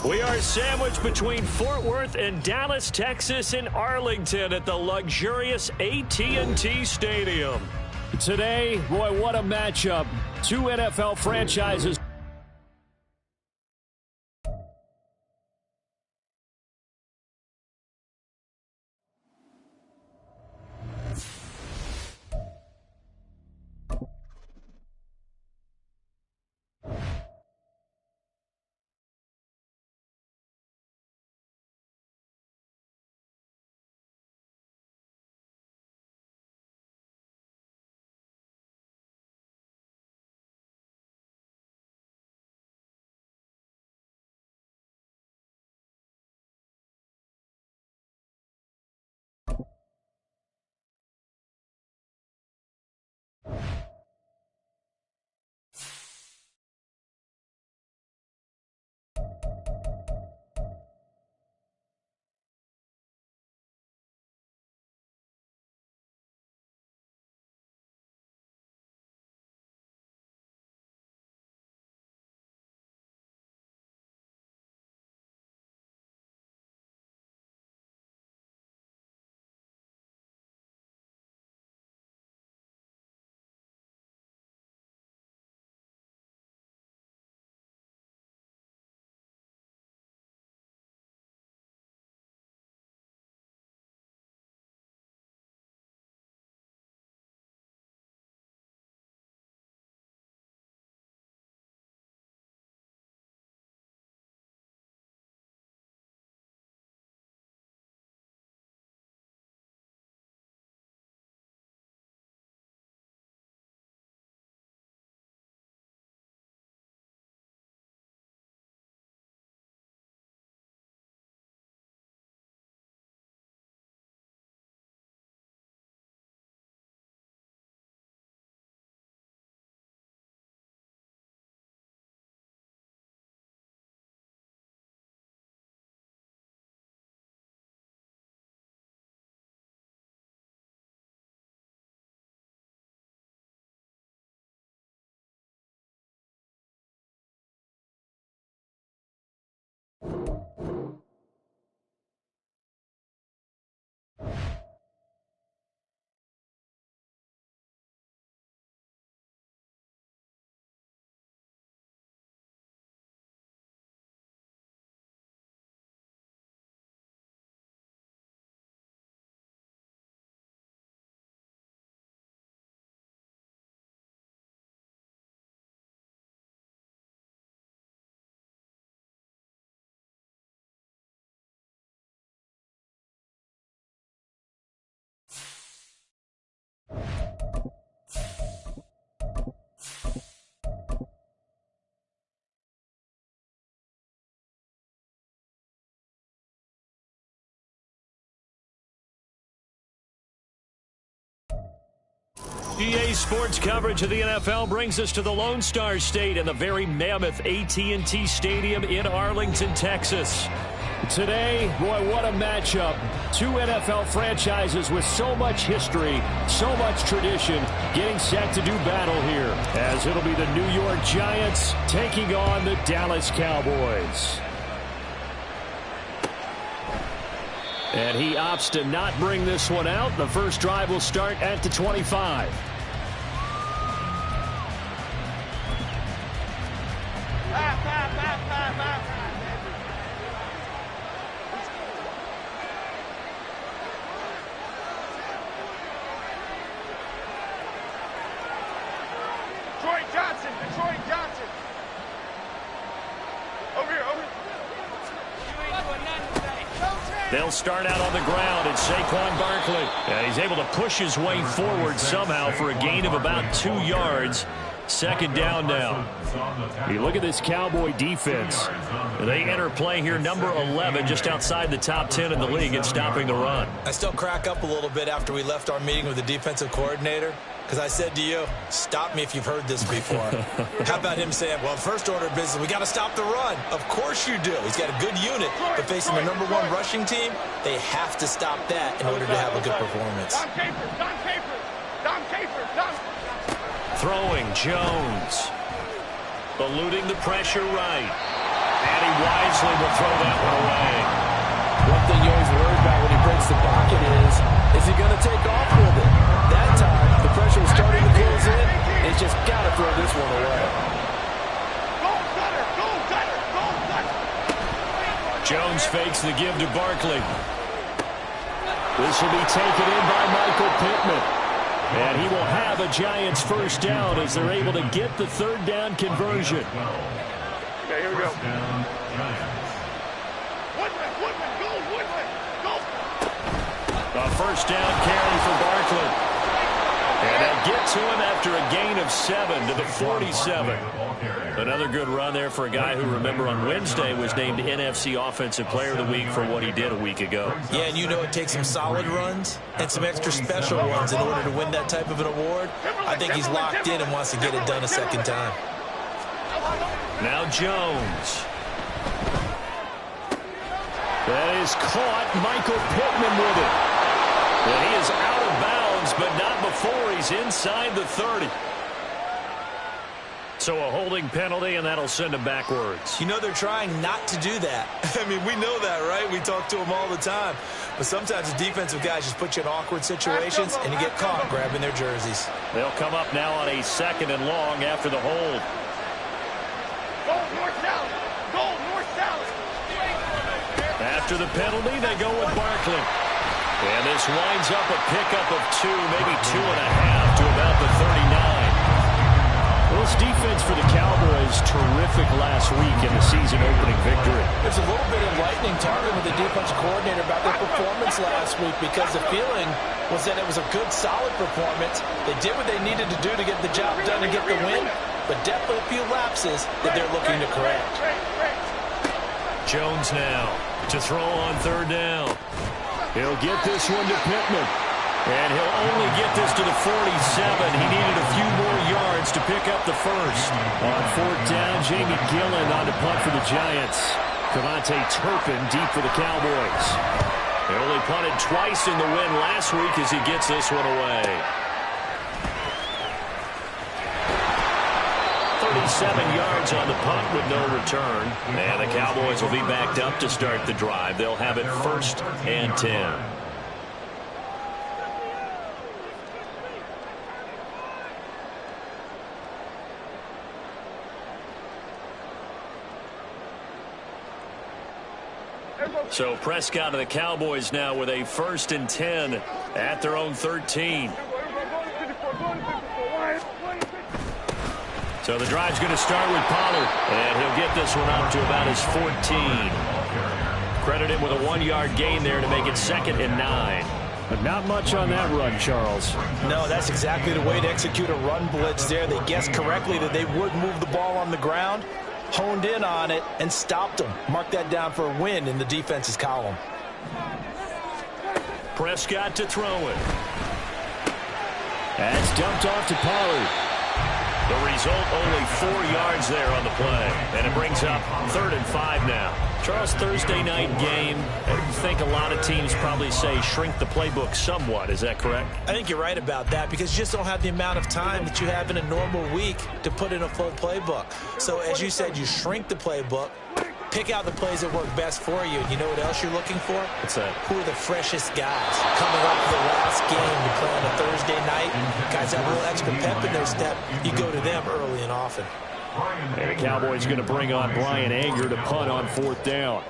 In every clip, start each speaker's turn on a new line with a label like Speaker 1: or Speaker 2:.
Speaker 1: We are sandwiched between Fort Worth and Dallas, Texas, and Arlington at the luxurious AT&T Stadium.
Speaker 2: Today, boy, what a matchup. Two NFL franchises
Speaker 1: EA Sports coverage of the NFL brings us to the Lone Star State and the very mammoth AT&T Stadium in Arlington, Texas.
Speaker 2: Today, boy, what a matchup. Two NFL franchises with so much history, so much tradition, getting set to do battle here, as it'll be the New York Giants taking on the Dallas Cowboys. And he opts to not bring this one out. The first drive will start at the 25.
Speaker 3: Detroit Johnson. Over here.
Speaker 1: They'll start out on the ground, and Saquon Barkley. And he's able to push his way forward somehow for a gain of about 2 yards. Second down now.
Speaker 2: You look at this Cowboy defense.
Speaker 1: They enter play here, number 11, just outside the top 10 in the league in stopping the run.
Speaker 4: I still crack up a little bit after we left our meeting with the defensive coordinator, because I said to you, stop me if you've heard this before. How about him saying, well, first order of business, we got to stop the run. Of course you do. He's got a good unit, but facing the number 1 rushing team, they have to stop that in order to have a good performance.
Speaker 3: Dom Capers.
Speaker 1: Throwing Jones. Eluding the pressure right. And he wisely will throw that one away.
Speaker 5: One thing you always worry about when he breaks the pocket is he going to take off with it? That time, the pressure was starting to close in. He's just got to throw this one away.
Speaker 1: Jones fakes the give to Barkley. This will be taken in by Michael Pittman. And he will have a Giants first down as they're able to get the third down conversion.
Speaker 3: Okay, here we go. Woodman, go!
Speaker 1: A first down carry for Barkley. And they'll get to him after a gain of 7 to the 47. Another good run there for a guy who, remember, on Wednesday was named NFC Offensive Player of the Week for what he did a week ago.
Speaker 4: Yeah, and you know it takes some solid runs and some extra special ones in order to win that type of an award. I think he's locked in and wants to get it done a second time.
Speaker 1: Now Jones. That is caught. Michael Pittman with it. And he is out of bounds, but not before he's inside the 30. So a holding penalty, and that'll send him backwards.
Speaker 4: You know they're trying not to do that. I mean, we know that, right? We talk to them all the time. But sometimes the defensive guys just put you in awkward situations, and you get caught grabbing their jerseys.
Speaker 1: They'll come up now on a 2nd and long after the hold.
Speaker 3: Go north south.
Speaker 1: After the penalty, they go with Barkley. And this winds up a pickup of 2, maybe 2.5 to about the 39.
Speaker 2: Well, this defense for the Cowboys, terrific last week in the season-opening victory.
Speaker 5: It's a little bit enlightening talking with the defensive coordinator about their performance last week, because the feeling was that it was a good, solid performance. They did what they needed to do to get the job done and get the win, but definitely a few lapses that they're looking to correct.
Speaker 1: Jones now to throw on 3rd down.
Speaker 2: He'll get this one to Pittman.
Speaker 1: And he'll only get this to the 47. He needed a few more yards to pick up the first.
Speaker 2: On 4th down, Jamie Gillen on the punt for the Giants. Cavante Turpin deep for the Cowboys.
Speaker 1: They only punted twice in the win last week as he gets this one away. 37 yards on the punt with no return. And the Cowboys will be backed up to start the drive. They'll have it 1st and 10. So Prescott and the Cowboys now with a 1st and 10 at their own 13. So the drive's going to start with Pollard, and he'll get this one up to about his 14. Credit him with a 1-yard gain there to make it 2nd and 9.
Speaker 2: But not much on that run, Charles.
Speaker 4: No, that's exactly the way to execute a run blitz there. They guessed correctly that they would move the ball on the ground, honed in on it, and stopped them. Mark that down for a win in the defense's column.
Speaker 1: Prescott to throw it.
Speaker 2: That's dumped off to Pollard.
Speaker 1: The result, only 4 yards there on the play. And it brings up 3rd and 5 now. Charles, Thursday night game, I think a lot of teams probably say shrink the playbook somewhat. Is that correct?
Speaker 5: I think you're right about that because you just don't have the amount of time that you have in a normal week to put in a full playbook. So as you said, you shrink the playbook, pick out the plays that work best for you. And you know what else you're looking for?
Speaker 1: What's that?
Speaker 5: Who are the freshest guys coming off the last game to play on a Thursday night? Guys have a little extra pep in their step. You go to them early and often.
Speaker 2: And the Cowboys going to bring on Brian Anger to punt on 4th down.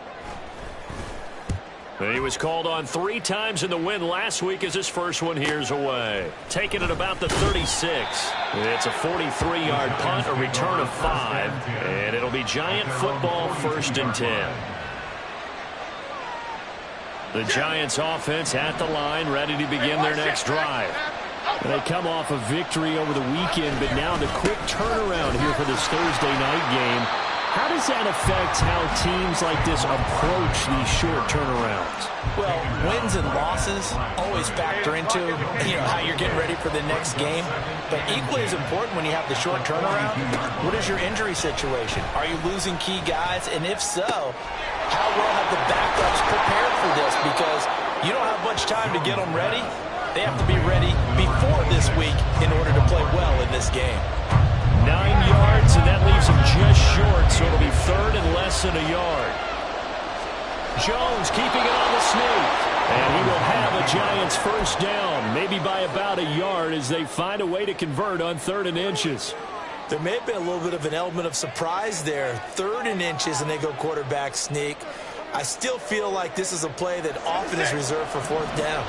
Speaker 2: He was called on 3 times in the win last week as his first one here's away. Taking it about the 36. It's a 43-yard punt, a return of 5. And it'll be Giant football, 1st and 10. The Giants offense at the line, ready to begin their next drive. They come off a victory over the weekend, but now the quick turnaround here for this Thursday night game. How does that affect how teams like this approach these short turnarounds?
Speaker 5: Well, wins and losses always factor into, how you're getting ready for the next game. But equally as important when you have the short turnaround, what is your injury situation? Are you losing key guys? And if so, how well have the backups prepared for this? Because you don't have much time to get them ready. They have to be ready before this week in order to play well in this game.
Speaker 2: 9 yards, and that leaves him just short, so it'll be 3rd and less than a yard. Jones keeping it on the sneak, and he will have a Giants first down, maybe by about a yard as they find a way to convert on 3rd and inches.
Speaker 5: There may have been a little bit of an element of surprise there. 3rd and inches, and they go quarterback sneak. I still feel like this is a play that often is reserved for 4th down.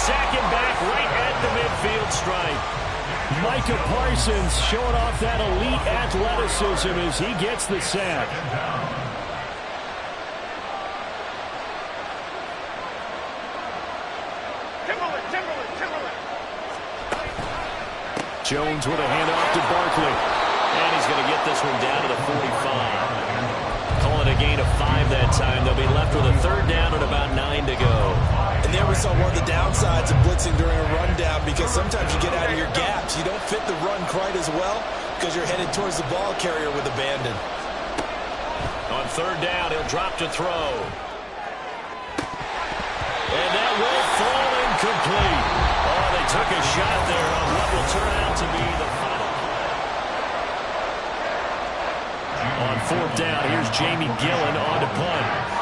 Speaker 2: Sack him back right at the midfield stripe. Micah Parsons showing off that elite athleticism as he gets the sack.
Speaker 3: Timberland.
Speaker 2: Jones with a handoff to Barkley.
Speaker 1: And he's going to get this one down to the 45. Call it a gain of 5 that time. They'll be left with a 3rd down and about 9 to go.
Speaker 5: And there we saw one of the downsides of blitzing during a rundown because sometimes you get out of your gaps. You don't fit the run quite as well because you're headed towards the ball carrier with abandon.
Speaker 1: On 3rd down, he'll drop to throw. And that will fall incomplete. Oh, they took a shot there on what will turn out to be the final play. On 4th down, here's Jamie Gillen on to punt.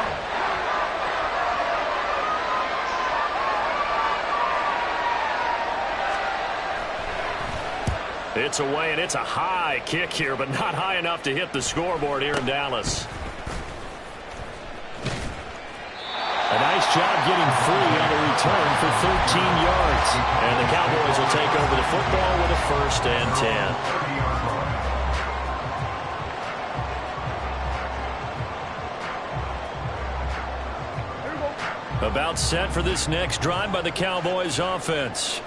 Speaker 1: It's away, and it's a high kick here, but not high enough to hit the scoreboard here in Dallas.
Speaker 2: A nice job getting free on the return for 13 yards.
Speaker 1: And the Cowboys will take over the football with a 1st and 10. About set for this next drive by the Cowboys offense.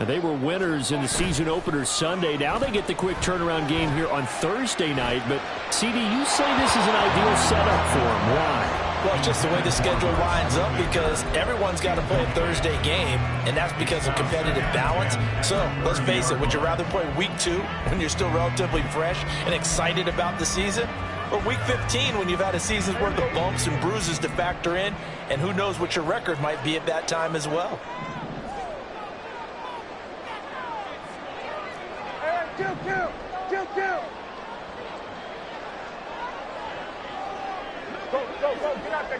Speaker 2: They were winners in the season opener Sunday. Now they get the quick turnaround game here on Thursday night. But, CD, you say this is an ideal setup for them. Why?
Speaker 5: Well, it's just the way the schedule winds up because everyone's got to play a Thursday game, and that's because of competitive balance. So, let's face it, would you rather play week 2 when you're still relatively fresh and excited about the season? Or week 15 when you've had a season's worth of bumps and bruises to factor in, and who knows what your record might be at that time as well.
Speaker 3: Kill. Go.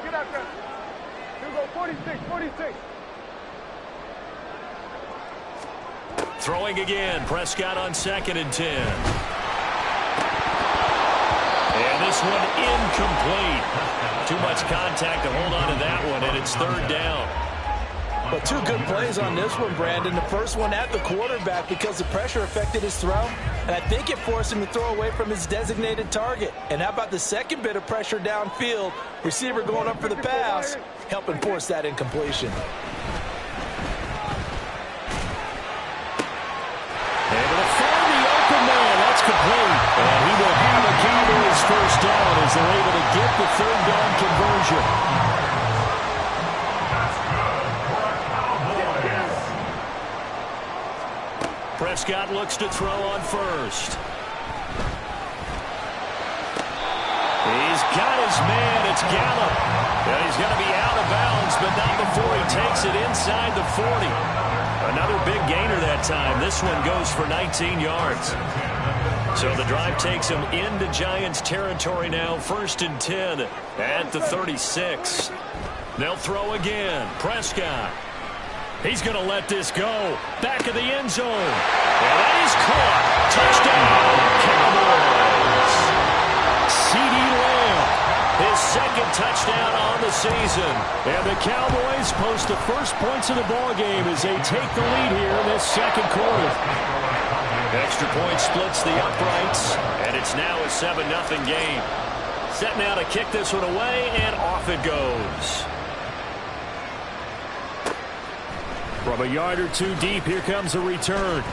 Speaker 3: Get out there. You go 46.
Speaker 1: Throwing again. Prescott on 2nd and 10. And this one incomplete. Too much contact to hold on to that one, and it's 3rd down.
Speaker 5: But 2 good plays on this one, Brandon. The first one at the quarterback because the pressure affected his throw. And I think it forced him to throw away from his designated target. And how about the second bit of pressure downfield? Receiver going up for the pass, helping force that incompletion.
Speaker 2: Able to find the open first down as they're able to get the third down conversion. Prescott looks to throw on first. He's got his man. It's Gallup. And he's going to be out of bounds, but not before he takes it inside the 40. Another big gainer that time. This one goes for 19 yards. So the drive takes him into Giants territory now. 1st and 10 at the 36. They'll throw again. Prescott. He's going to let this go. Back of the end zone. And that is caught. Touchdown, Cowboys. CeeDee Lamb, his second touchdown on the season. And the Cowboys post the first points of the ballgame as they take the lead here in this second quarter. Extra point splits the uprights, and it's now a 7-0 game. Set now to kick this one away, and off it goes. From a yard or two deep, here comes a return.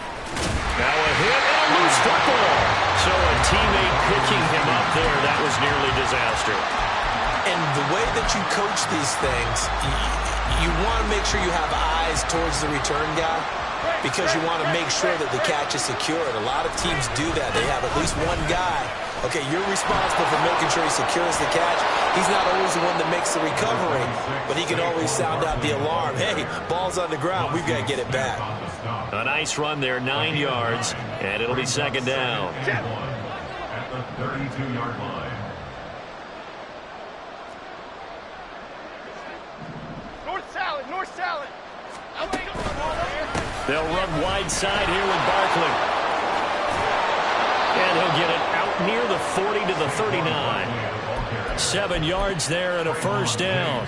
Speaker 2: Now a hit and a loose football. So a teammate picking him up there, that was nearly disaster.
Speaker 4: And the way that you coach these things, you want to make sure you have eyes towards the return guy because you want to make sure that the catch is secured. A lot of teams do that. They have at least one guy. Okay, you're responsible for making sure he secures the catch. He's not always the one that makes the recovery, but he can always sound out the alarm. Hey, ball's on the ground. We've got to get it back.
Speaker 2: A nice run there, 9 yards, and it'll be second down.
Speaker 6: At the 32-yard line.
Speaker 3: North salad, north salad.
Speaker 2: They'll run wide side here with Barkley. And he'll get it out near the 40 to the 39. 7 yards there and a first down.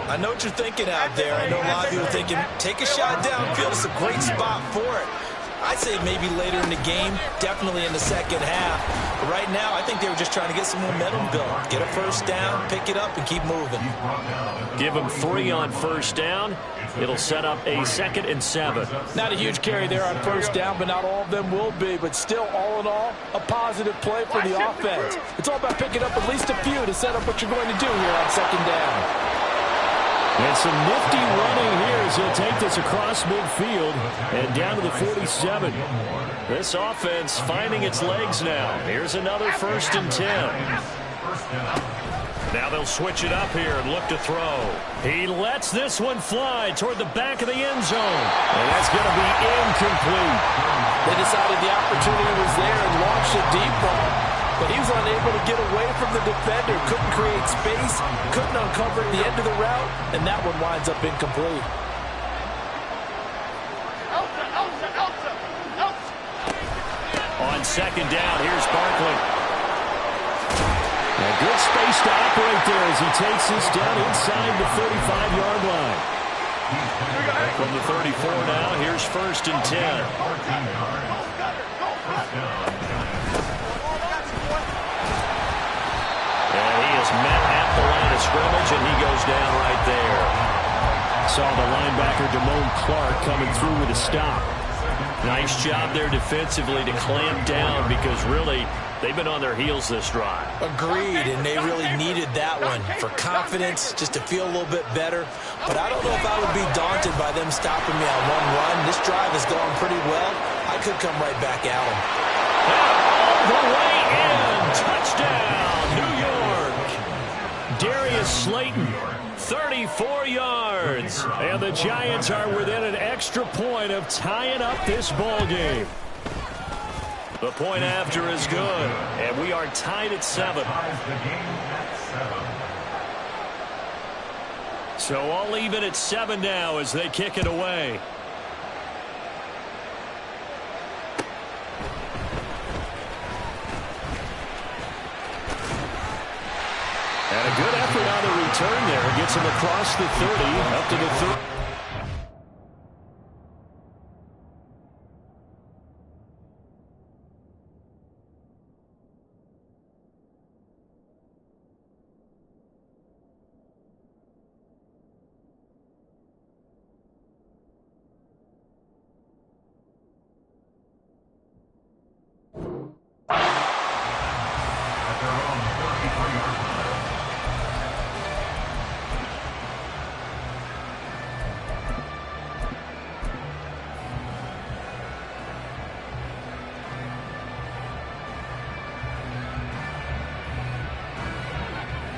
Speaker 4: I know what you're thinking out there. I know a lot of people are thinking, take a shot downfield. It's a great spot for it. I'd say maybe later in the game, definitely in the second half. But right now, I think they were just trying to get some momentum built. Get a first down, pick it up, and keep moving.
Speaker 2: Give them 3 on first down. It'll set up a 2nd and 7.
Speaker 5: Not a huge carry there on first down, but not all of them will be. But still, all in all, a positive play for the offense. It's all about picking up at least a few to set up what you're going to do here on second down.
Speaker 2: And some nifty running here as he'll take this across midfield and down to the 47. This offense finding its legs now. Here's another 1st and 10. Now they'll switch it up here and look to throw. He lets this one fly toward the back of the end zone. And that's going to be incomplete.
Speaker 5: They decided the opportunity was there and launched a deep ball. But he was unable to get away from the defender. Couldn't create space. Couldn't uncover at the end of the route. And that one winds up incomplete.
Speaker 2: On second down, here's Barkley. A good space to operate there as he takes this down inside the 35-yard line. From the 34 now, here's 1st and 10. Met at the line of scrimmage, and he goes down right there. Saw the linebacker Damone Clark coming through with a stop. Nice job there defensively to clamp down because really they've been on their heels this drive.
Speaker 4: Agreed, and they really needed that one for confidence, just to feel a little bit better. But I don't know if I would be daunted by them stopping me on one run. This drive has gone pretty well. I could come right back at them.
Speaker 2: All the way in. Touchdown, New York. Darius Slayton, 34 yards. And the Giants are within an extra point of tying up this ball game. The point after is good, and we are tied at 7. So all even at 7 now as they kick it away. And a good effort on the return there. Gets him across the 30, up to the 30.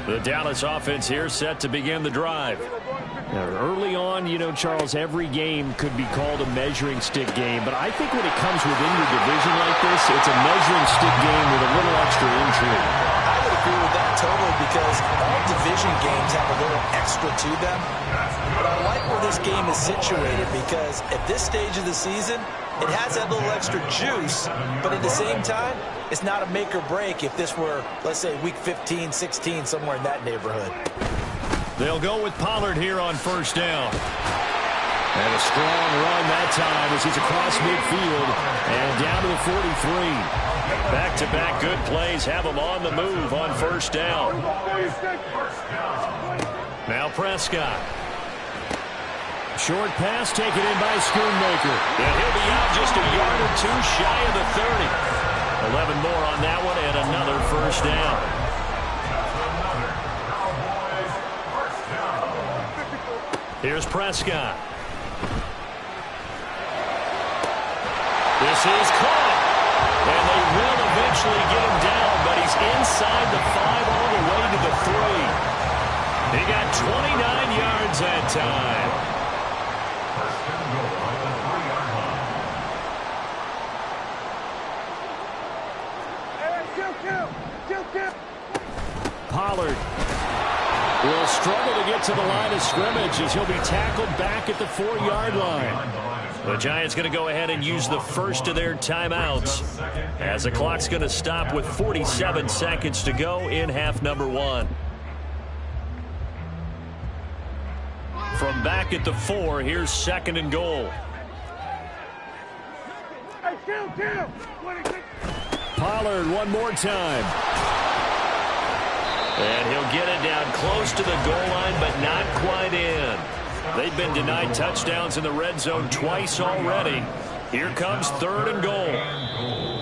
Speaker 2: The Dallas offense here set to begin the drive. Now, early on, you know, Charles, every game could be called a measuring stick game, but I think when it comes within your division like this, it's a measuring stick game with a little extra intrigue.
Speaker 5: I would agree with that totally because all division games have a little extra to them. But I like where this game is situated because at this stage of the season, it has that little extra juice, but at the same time, it's not a make or break if this were, let's say, week 15, 16, somewhere in that neighborhood.
Speaker 2: They'll go with Pollard here on first down. And a strong run that time as he's across midfield and down to the 43. Back-to-back good plays have him on the move on first down. Now Prescott. Short pass taken in by Schoonmaker. And he'll be out just a yard or two shy of the 30. 11 more on that one and another first down. Here's Prescott. This is caught. And they will eventually get him down, but he's inside the 5 all the way to the 3. He got 29 yards that time. Pollard will struggle to get to the line of scrimmage as he'll be tackled back at the 4-yard line. The Giants going to go ahead and use the first of their timeouts as the clock's going to stop with 47 seconds to go in half number 1. From back at the 4, here's 2nd and goal. Pollard one more time. And he'll get it down close to the goal line, but not quite in. They've been denied touchdowns in the red zone twice already. Here comes 3rd and goal.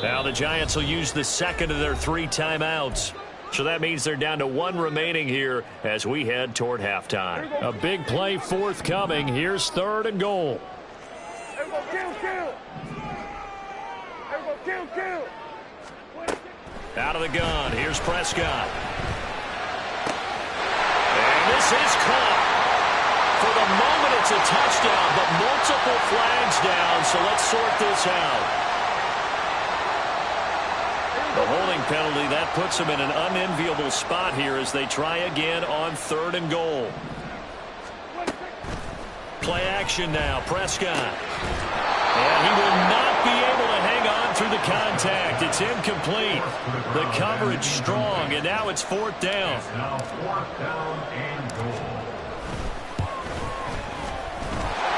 Speaker 2: Now the Giants will use the second of their 3 timeouts. So that means they're down to 1 remaining here as we head toward halftime. A big play forthcoming. Here's 3rd and goal. Out of the gun. Here's Prescott. And this is caught. For the moment, it's a touchdown, but multiple flags down, so let's sort this out. The holding penalty, that puts them in an unenviable spot here as they try again on 3rd and goal. Play action now, Prescott. And he will not be able to hang on through the contact. It's incomplete. The coverage strong, and now it's 4th down.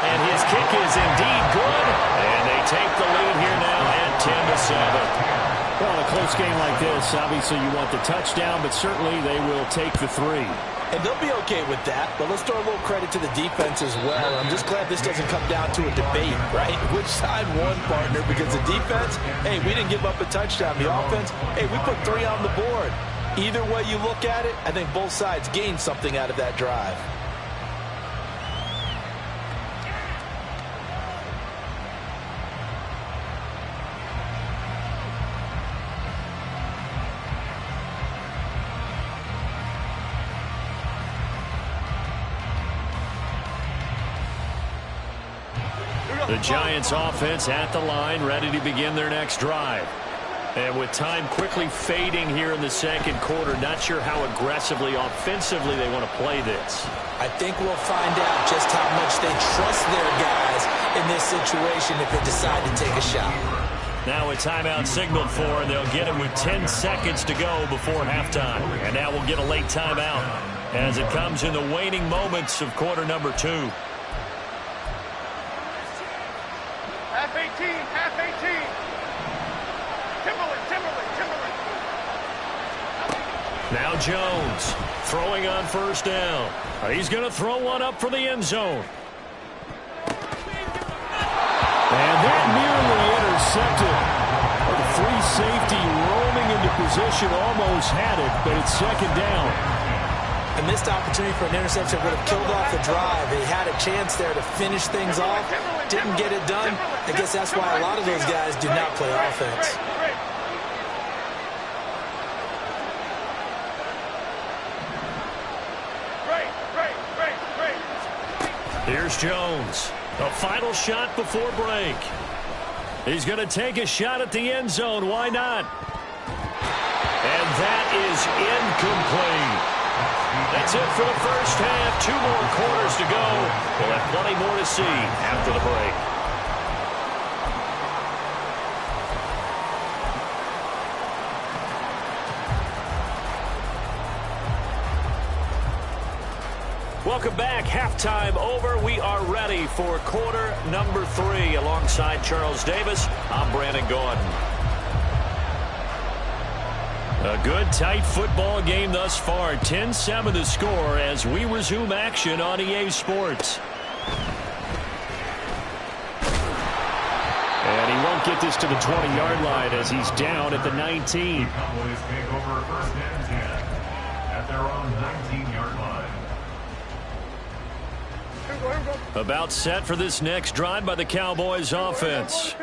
Speaker 2: And his kick is indeed good. And they take the lead here now at 10-7. Well, in a close game like this, obviously you want the touchdown, but certainly they will take the 3.
Speaker 5: And they'll be okay with that, but let's throw a little credit to the defense as well. I'm just glad this doesn't come down to a debate, right? Which side won, partner? Because the defense, hey, we didn't give up a touchdown. The offense, hey, we put 3 on the board. Either way you look at it, I think both sides gained something out of that drive.
Speaker 2: The Giants offense at the line, ready to begin their next drive. And with time quickly fading here in the 2nd quarter, not sure how aggressively, offensively they want to play this.
Speaker 5: I think we'll find out just how much they trust their guys in this situation if they decide to take a shot.
Speaker 2: Now a timeout signaled for, and they'll get it with 10 seconds to go before halftime. And now we'll get a late timeout as it comes in the waning moments of quarter number 2.
Speaker 3: Half 18. Timberland.
Speaker 2: Now Jones throwing on first down. He's going to throw one up for the end zone. And that nearly intercepted. The free safety roaming into position almost had it, but it's 2nd down.
Speaker 5: A missed opportunity for an interception would have killed off the drive. They had a chance there to finish things off. Didn't get it done. I guess that's why a lot of those guys do not play offense.
Speaker 2: Here's Jones. A final shot before break. He's going to take a shot at the end zone. Why not? And that is incomplete. That's it for the first half. 2 more quarters to go. We'll have plenty more to see after the break. Welcome back. Halftime over. We are ready for quarter number 3. Alongside Charles Davis, I'm Brandon Gaudin. A good, tight football game thus far. 10-7 the score as we resume action on EA Sports. And he won't get this to the 20-yard line as he's down at the 19.
Speaker 6: The Cowboys take over first and 10 at their own 19-yard line.
Speaker 2: About set for this next drive by the Cowboys offense.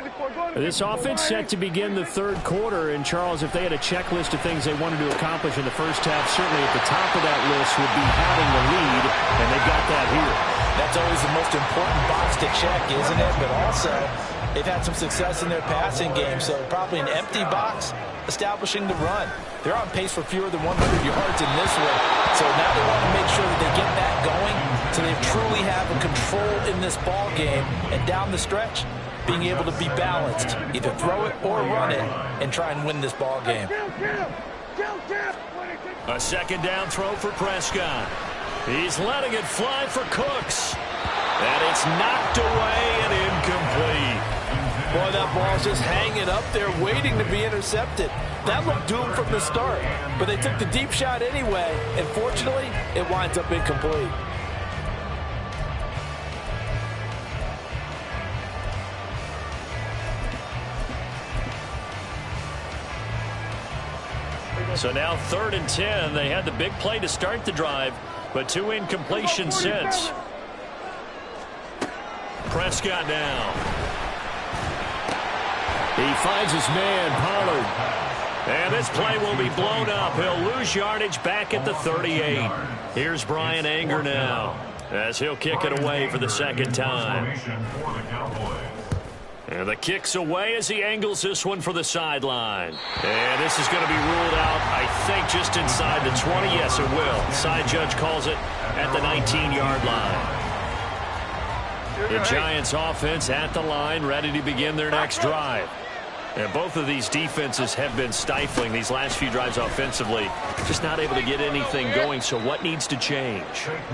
Speaker 2: This offense set to begin the third quarter. And, Charles, if they had a checklist of things they wanted to accomplish in the first half, certainly at the top of that list would be having the lead, and they've got that here.
Speaker 5: That's always the most important box to check, isn't it? But also, they've had some success in their passing game, so probably an empty box establishing the run. They're on pace for fewer than 100 yards in this one. So now they want to make sure that they get that going so they truly have a control in this ball game. And down the stretch, being able to be balanced, either throw it or run it, and try and win this ball game.
Speaker 2: A second down throw for Prescott. He's letting it fly for Cooks. And it's knocked away and incomplete.
Speaker 5: Boy, that ball's just hanging up there waiting to be intercepted. That looked doomed from the start, but they took the deep shot anyway, and fortunately, it winds up incomplete.
Speaker 2: So now 3rd and 10. They had the big play to start the drive, but 2 incompletions since. Prescott down. He finds his man, Pollard. And this play will be blown up. He'll lose yardage back at the 38. Here's Brian Anger now as he'll kick it away for the second time. And the kick's away as he angles this one for the sideline. And this is going to be ruled out, I think, just inside the 20. Yes, it will. Side judge calls it at the 19-yard line. The Giants offense at the line, ready to begin their next drive. And both of these defenses have been stifling these last few drives offensively. Just not able to get anything going, so what needs to change?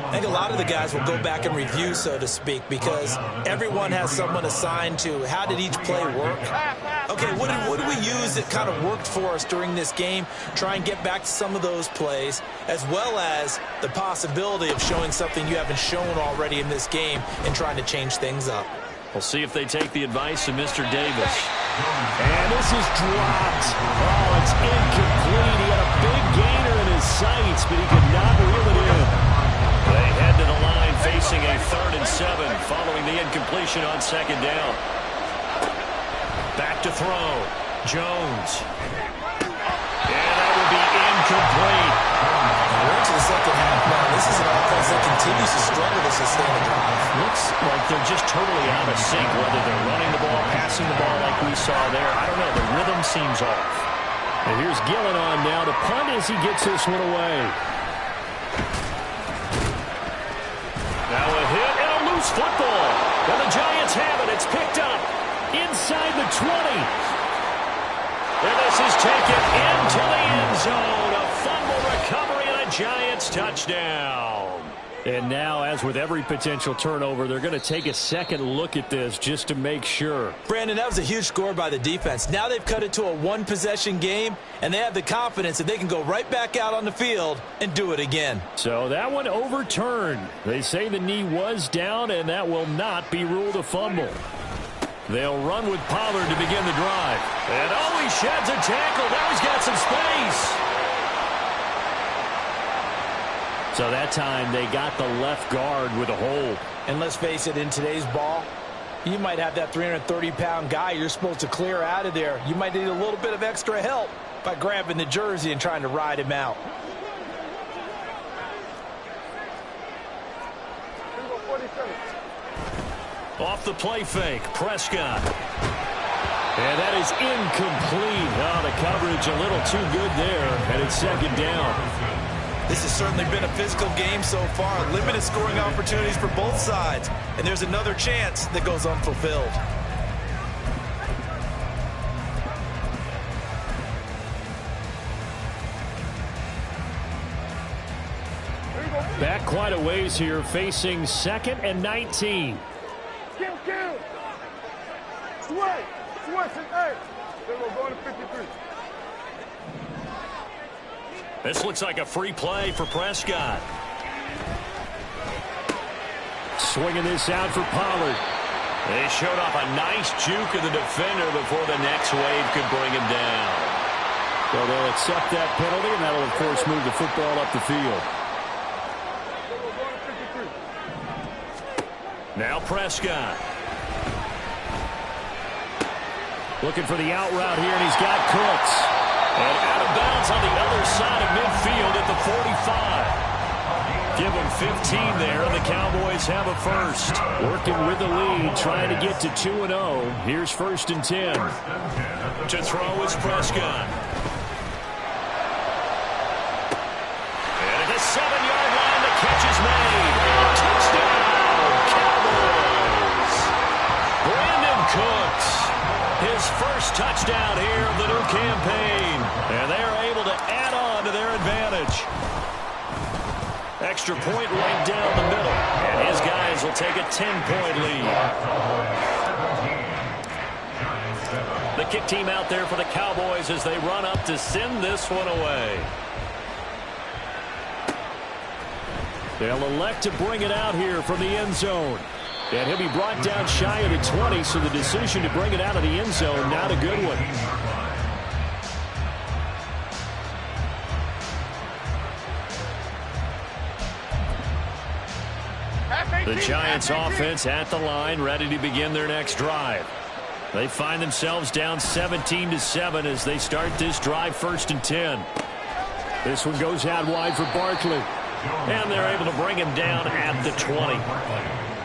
Speaker 5: I think a lot of the guys will go back and review, so to speak, because everyone has someone assigned to how did each play work. Okay, what did we use that kind of worked for us during this game? Try and get back to some of those plays, as well as the possibility of showing something you haven't shown already in this game and trying to change things up.
Speaker 2: We'll see if they take the advice of Mr. Davis. And this is dropped. Oh, it's incomplete. He had a big gainer in his sights, but he could not reel it in. They head to the line facing a 3rd and 7 following the incompletion on second down. Back to throw. Jones. And that will be incomplete.
Speaker 5: We're into the second half now. This is an offense that continues to struggle to sustain a drive.
Speaker 2: Looks like they're just totally out of sync, whether they're running the ball, passing the ball like we saw there. I don't know. The rhythm seems off. And here's Gillen on now to punt as he gets this one away. Now a hit and a loose football. And the Giants have it. It's picked up inside the 20. And this is taken into the end zone. A fumble recovery and a Giants touchdown. And now, as with every potential turnover, they're going to take a second look at this just to make sure.
Speaker 5: Brandon, that was a huge score by the defense. Now they've cut it to a one-possession game, and they have the confidence that they can go right back out on the field and do it again.
Speaker 2: So that one overturned. They say the knee was down, and that will not be ruled a fumble. They'll run with Pollard to begin the drive. And oh, he sheds a tackle. Now he's got some space. So that time they got the left guard with a hold.
Speaker 5: And let's face it, in today's ball, you might have that 330-pound guy you're supposed to clear out of there. You might need a little bit of extra help by grabbing the jersey and trying to ride him out.
Speaker 1: Off the play fake, Prescott.
Speaker 2: And that is incomplete. Oh, the coverage a little too good there, and it's second down.
Speaker 4: This has certainly been a physical game so far. Limited scoring opportunities for both sides. And there's another chance that goes unfulfilled.
Speaker 2: Back quite a ways here, facing 2nd and 19.
Speaker 3: Kill. Sway. Hey. They're going to 53.
Speaker 1: This looks like a free play for Prescott.
Speaker 2: Swinging this out for Pollard.
Speaker 1: They showed off a nice juke of the defender before the next wave could bring him down.
Speaker 2: So they'll accept that penalty, and that'll, of course, move the football up the field.
Speaker 1: Now Prescott.
Speaker 2: Looking for the out route here, and he's got Cooks.
Speaker 1: And out of bounds on the other side of midfield at the 45. Give them 15 there, and the Cowboys have a first.
Speaker 2: Working with the lead, trying to get to 2-0. Here's 1st and 10.
Speaker 1: To throw is Prescott. And at the 7-yard line, the catch is made. Touchdown, Cowboys. Brandon Cooks. His first touchdown here of the new campaign. And they are able to add on to their advantage. Extra point right down the middle. And his guys will take a 10-point lead. The kick team out there for the Cowboys as they run up to send this one away. They'll elect to bring it out here from the end zone. And he'll be brought down shy of the 20, so the decision to bring it out of the end zone, not a good one. The Giants offense at the line, ready to begin their next drive. They find themselves down 17-7 as they start this drive, 1st and 10.
Speaker 2: This one goes out wide for Barkley.
Speaker 1: And they're able to bring him down at the 20.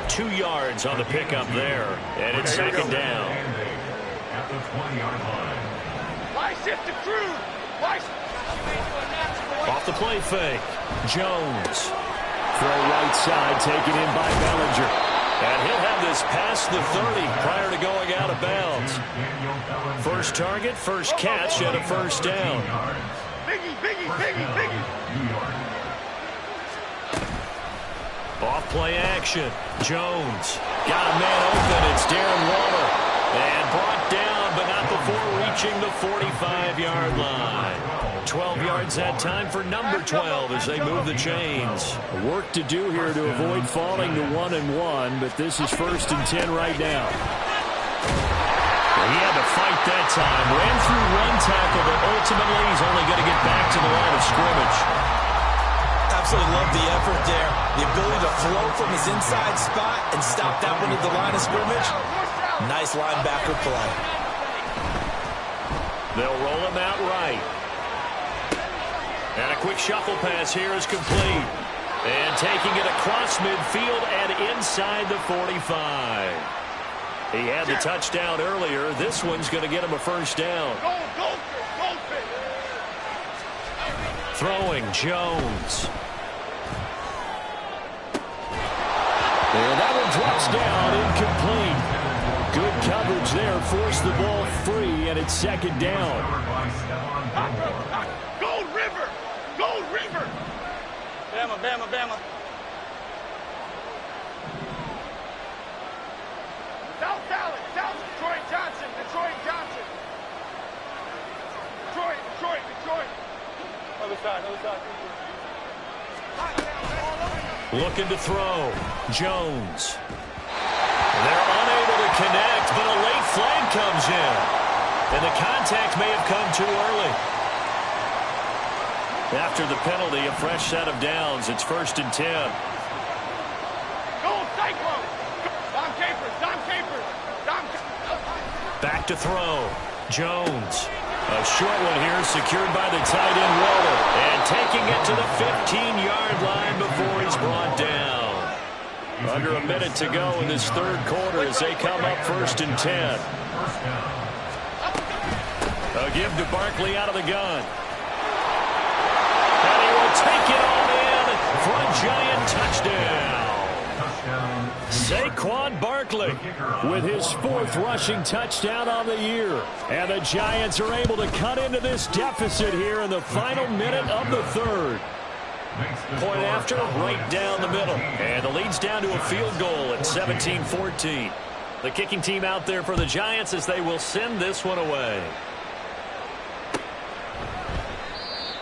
Speaker 1: 2 yards on the pickup there. And it's second down.
Speaker 6: At the 20-yard line.
Speaker 3: Why shift the crew? Why?
Speaker 1: Off the play fake. Jones.
Speaker 2: Throw right side, taken in by Bellinger.
Speaker 1: And he'll have this past the 30 prior to going out of bounds. First target, first catch, and a first down.
Speaker 3: Biggie.
Speaker 1: Off play action. Jones. Got a man open. It's Darren Waller. And brought down, but not before reaching the 45-yard line. 12 yards that time for number 12 as they move the chains.
Speaker 2: Work to do here to avoid falling to 1-1, but this is 1st and 10 right now.
Speaker 1: He had to fight that time. Ran through one tackle, but ultimately he's only going to get back to the line of scrimmage.
Speaker 4: Absolutely love the effort there. The ability to flow from his inside spot and stop that one at the line of scrimmage. Nice linebacker play.
Speaker 1: They'll roll him out right. And a quick shuffle pass here is complete. And taking it across midfield and inside the 45. He had the touchdown earlier. This one's going to get him a first down.
Speaker 3: Goldfish.
Speaker 1: Throwing Jones.
Speaker 2: And that one drops down, incomplete. Good coverage there, forced the ball free, and it's second down.
Speaker 3: Gold River. Bama. South Detroit Johnson. Detroit. Other side.
Speaker 1: Looking to throw. Jones. They're unable to connect, but a late flag comes in. And the contact may have come too early. After the penalty, a fresh set of downs. It's 1st and 10.
Speaker 3: Gold Cyclone. Dom Capers.
Speaker 1: Back to throw. Jones. A short one here secured by the tight end Waller. And taking it to the 15-yard line before he's brought down.
Speaker 2: Under a minute to go in this third quarter as they come up 1st and 10. A give to Barkley out of the gun. And he will take it all in for a Giant touchdown. Saquon Barkley with his 4th rushing touchdown on the year. And the Giants are able to cut into this deficit here in the final minute of the third. Point after, right down the middle. And the lead's down to a field goal at 17-14. The kicking team out there for the Giants as they will send this one away.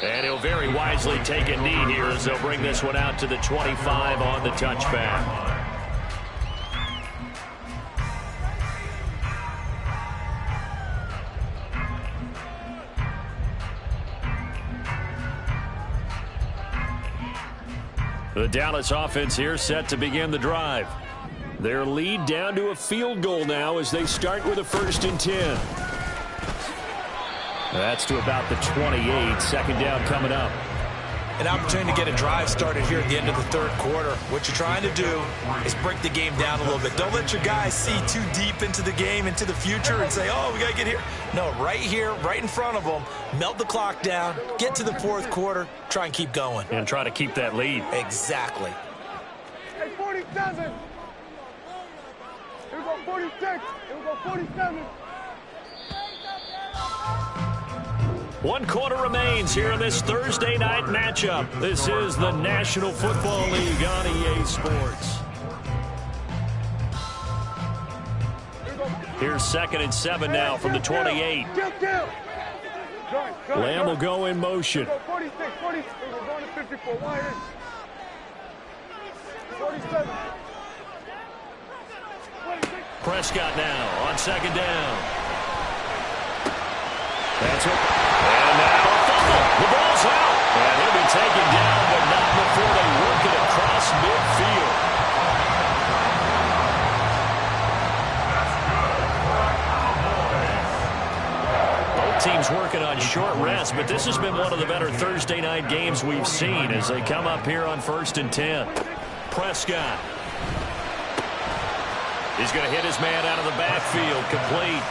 Speaker 2: And he'll very wisely take a knee here as they'll bring this one out to the 25 on the touchback. The Dallas offense here set to begin the drive. Their lead down to a field goal now as they start with a 1st and 10. That's to about the 28. 2nd down coming up.
Speaker 4: An opportunity to get a drive started here at the end of the third quarter. What you're trying to do is break the game down a little bit. Don't let your guys see too deep into the game, into the future, and say, oh, we got to get here. No, right here, right in front of them, melt the clock down, get to the 4th quarter, try and keep going.
Speaker 2: And try to keep that lead.
Speaker 4: Exactly.
Speaker 3: Hey, 47. Here we go, 46. Here we go, 47.
Speaker 2: 1 quarter remains here in this Thursday night matchup. This is the National Football League on EA Sports. Here's 2nd and 7 now from the 28. Lamb will go in motion.
Speaker 3: 46, 46. We're going to 54. 47.
Speaker 2: Prescott now on 2nd down. That's it. And now a fumble. The ball's out. And he'll be taken down, but not before they work it across midfield. Both teams working on short rest, but this has been one of the better Thursday night games we've seen as they come up here on 1st and 10. Prescott. He's going to hit his man out of the backfield. Complete.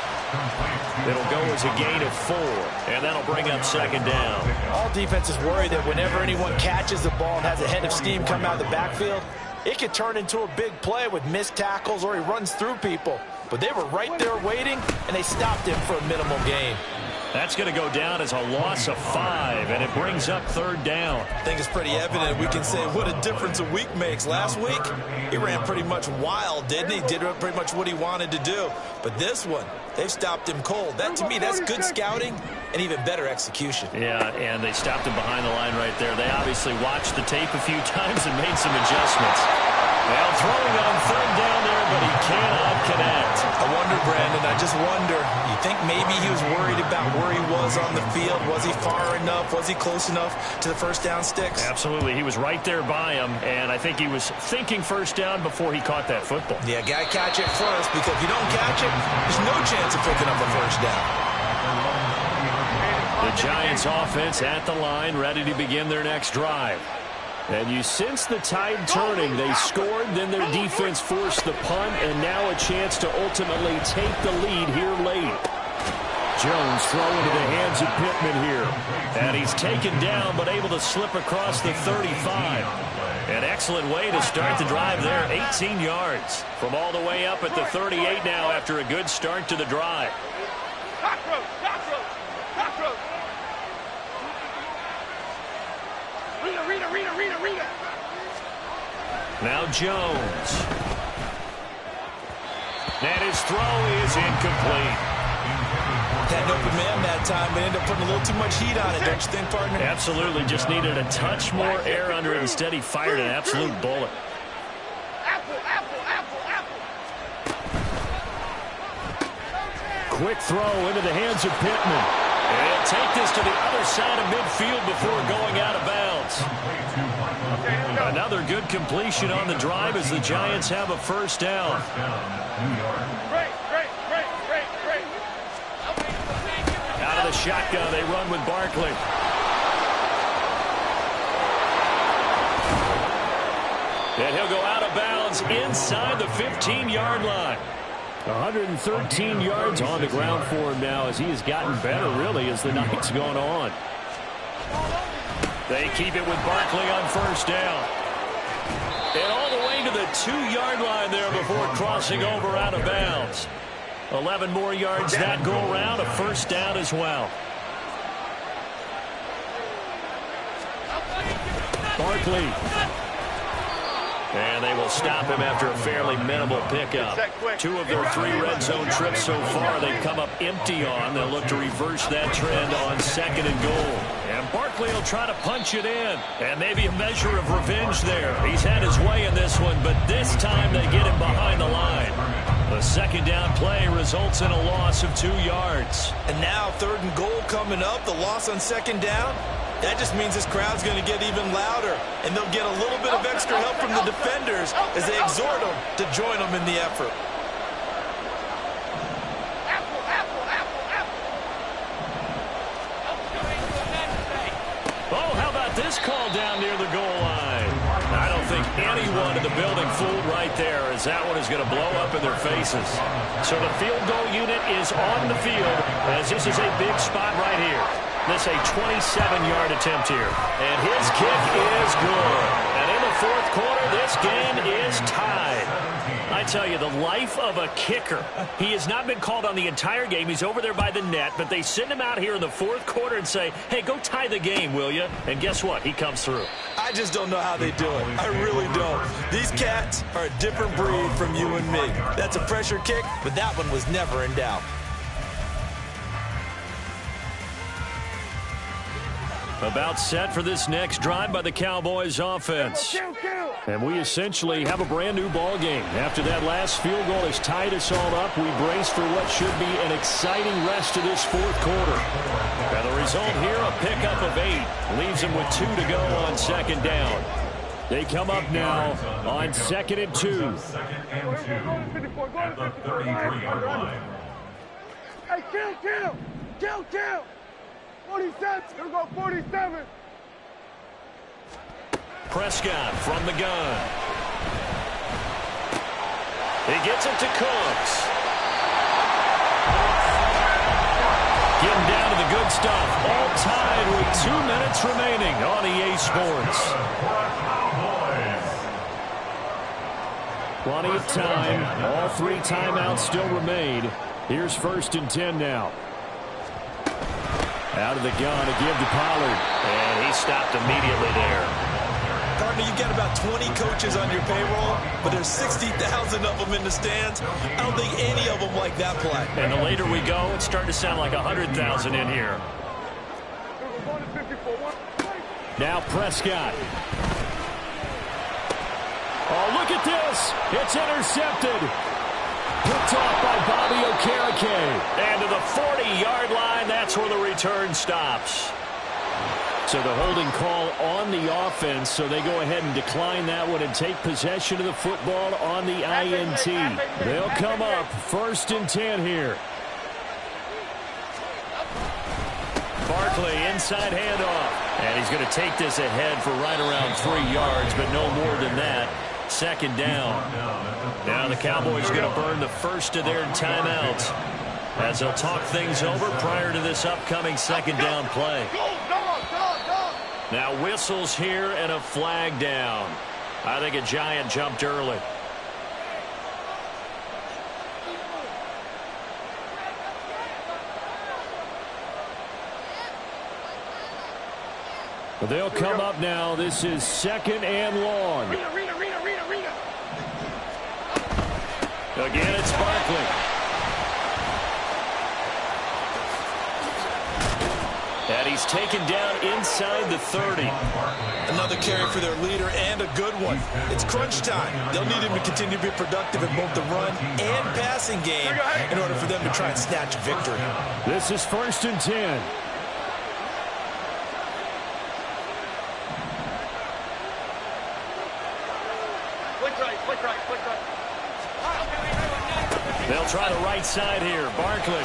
Speaker 2: It'll go as a gain of 4, and that'll bring up 2nd down.
Speaker 5: All defenses worry that whenever anyone catches the ball and has a head of steam come out of the backfield, it could turn into a big play with missed tackles or he runs through people. But they were right there waiting, and they stopped him for a minimal gain.
Speaker 2: That's going to go down as a loss of 5, and it brings up 3rd down.
Speaker 4: I think it's pretty evident. We can say what a difference a week makes. Last week, he ran pretty much wild, didn't he? Did pretty much what he wanted to do. But this one, they've stopped him cold. That, to me, that's good scouting and even better execution.
Speaker 2: Yeah, and they stopped him behind the line right there. They obviously watched the tape a few times and made some adjustments. Now throwing on 3rd down there, but he cannot connect.
Speaker 4: I wonder, Brandon, I just wonder, you think maybe he was worried about where he was on the field? Was he far enough? Was he close enough to the 1st down sticks?
Speaker 2: Absolutely. He was right there by him, and I think he was thinking 1st down before he caught that football.
Speaker 4: Yeah, got to catch it first, because if you don't catch it, there's no chance of picking up a 1st down.
Speaker 2: The Giants offense at the line, ready to begin their next drive. And you sense the tide turning. They scored, then their defense forced the punt, and now a chance to ultimately take the lead here late. Jones throwing into the hands of Pittman here. And he's taken down, but able to slip across the 35. An excellent way to start the drive there, 18 yards. From all the way up at the 38 now after a good start to the drive.
Speaker 3: Cockroach, cockroach, cockroach. Rita.
Speaker 2: Now Jones. And his throw is incomplete.
Speaker 4: Had an open man that time, but ended up putting a little too much heat on it, don't you think, partner?
Speaker 2: Absolutely. Just needed a touch more air under it. Instead, he fired an absolute bullet.
Speaker 3: Apple.
Speaker 2: Quick throw into the hands of Pittman. And he'll take this to the other side of midfield before going out of bounds. Another good completion on the drive as the Giants have a 1st down.
Speaker 3: Great.
Speaker 2: Out of the shotgun, they run with Barkley. And he'll go out of bounds
Speaker 1: inside the 15-yard line.
Speaker 2: 113 yards on the ground for him now as he has gotten better, really, as the night's gone on.
Speaker 1: They keep it with Barkley on first down. And all the way to the 2-yard line there before crossing over out of bounds. 11 more yards that go around, a first down as well.
Speaker 2: Barkley.
Speaker 1: And they will stop him after a fairly minimal pickup. 2 of their 3 red zone trips so far they've come up empty on. They'll look to reverse that trend on 2nd and goal. And Barkley will try to punch it in. And maybe a measure of revenge there. He's had his way in this one, but this time they get him behind the line. The 2nd down play results in a loss of 2 yards.
Speaker 4: And now 3rd and goal coming up. The loss on 2nd down. That just means this crowd's going to get even louder, and they'll get a little bit of extra help from the defenders as they exhort them to join them in the effort.
Speaker 1: Oh, how about this call down near the goal line? I don't think anyone in the building fooled right there, as that one is going to blow up in their faces. So the field goal unit is on the field, as this is a big spot right here. This a 27-yard attempt here. And his kick is good. And in the 4th quarter, this game is tied. I tell you, the life of a kicker. He has not been called on the entire game. He's over there by the net, but they send him out here in the 4th quarter and say, hey, go tie the game, will you? And guess what? He comes through.
Speaker 4: I just don't know how they do it. I really don't. These cats are a different breed from you and me. That's a pressure kick, but that one was never in doubt.
Speaker 1: About set for this next drive by the Cowboys offense.
Speaker 2: And we essentially have a brand new ball game. After that last field goal has tied us all up, we brace for what should be an exciting rest of this 4th quarter.
Speaker 1: And the result here, a pickup of 8. Leaves them with 2 to go on 2nd down.
Speaker 2: They come up now on 2nd and 2.
Speaker 6: 2nd and 2 at the 33-yard line.
Speaker 3: Hey, kill! 47, here we go, 47.
Speaker 1: Prescott from the gun. He gets it to Cooks. Getting down to the good stuff. All tied with 2 minutes remaining on EA Sports.
Speaker 2: Plenty of time. All 3 timeouts still remain. Here's 1st and 10 now. Out of the gun to give to Pollard.
Speaker 1: And he stopped immediately there.
Speaker 4: Partner, you've got about 20 coaches on your payroll, but there's 60,000 of them in the stands. I don't think any of them like that play.
Speaker 1: And the later we go, it's starting to sound like 100,000 in here.
Speaker 2: Now Prescott. Oh, look at this. It's intercepted. Picked off by Bobby Okereke.
Speaker 1: And to the 40-yard line, that's where the return stops.
Speaker 2: So the holding call on the offense, so they go ahead and decline that one and take possession of the football on the INT. They'll come up 1st and 10 here.
Speaker 1: Barkley, inside handoff. And he's going to take this ahead for right around 3 yards, but no more than that. 2nd down. Now the Cowboys are going to burn the first of their timeouts as they'll talk things over prior to this upcoming 2nd down play. Now whistles here and a flag down. I think a Giant jumped early.
Speaker 2: They'll come up now. This is 2nd and long.
Speaker 1: Again, it's Barkley. And he's taken down inside the 30.
Speaker 4: Another carry for their leader and a good one. It's crunch time. They'll need him to continue to be productive in both the run and passing game in order for them to try and snatch a victory.
Speaker 2: This is 1st and 10.
Speaker 1: They'll try the right side here. Barkley.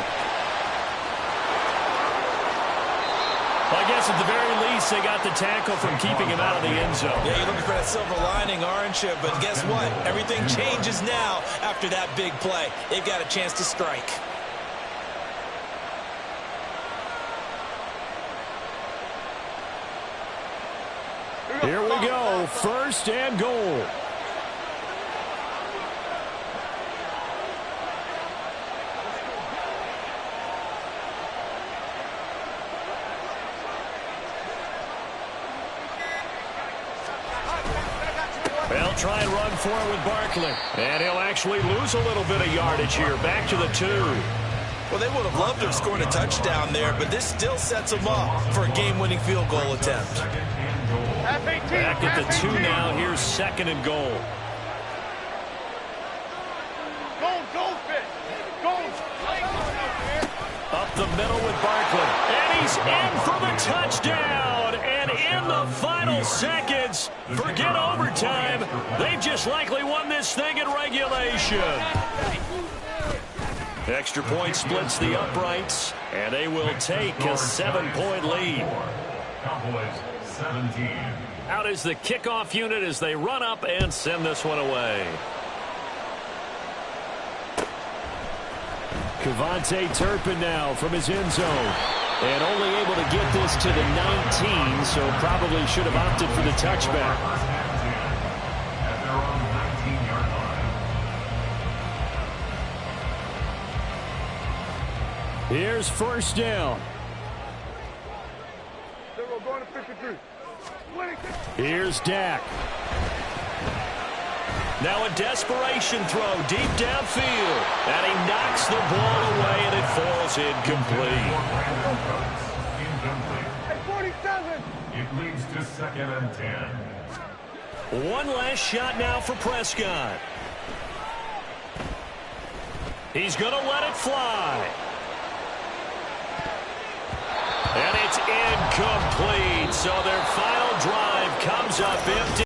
Speaker 2: I guess at the very least, they got the tackle from keeping him out of the end zone.
Speaker 4: Yeah, you're looking for that silver lining, aren't you? But guess what? Everything changes now after that big play. They've got a chance to strike.
Speaker 2: Here we go. First and goal. They'll try and run for it with Barkley. And he'll actually lose a little bit of yardage here. Back to the 2.
Speaker 4: Well, they would have loved to have scored a touchdown there, but this still sets them up for a game-winning field goal attempt.
Speaker 2: Back at the 2 now. Here's second and goal. Up the middle with Barkley. And he's in for the touchdown. And in the final seconds, forget overtime. They've just likely won this thing in regulation. Extra point splits the uprights, and they will take a 7-point lead.
Speaker 6: Cowboys 17.
Speaker 2: Out is the kickoff unit as they run up and send this one away. Kevontae Turpin now from his end zone. And only able to get this to the 19, so probably should have opted for the touchback.
Speaker 6: First and 10 at their own 19-yard line.
Speaker 2: Here's first down.
Speaker 3: Going to 53.
Speaker 2: Here's Dak. Now a desperation throw deep downfield. And he knocks the ball away, and it falls incomplete.
Speaker 6: Incomplete.
Speaker 3: Hey, 47.
Speaker 6: It leads to second and 10.
Speaker 2: One last shot now for Prescott. He's going to let it fly. And it's incomplete. So their final drive comes up empty.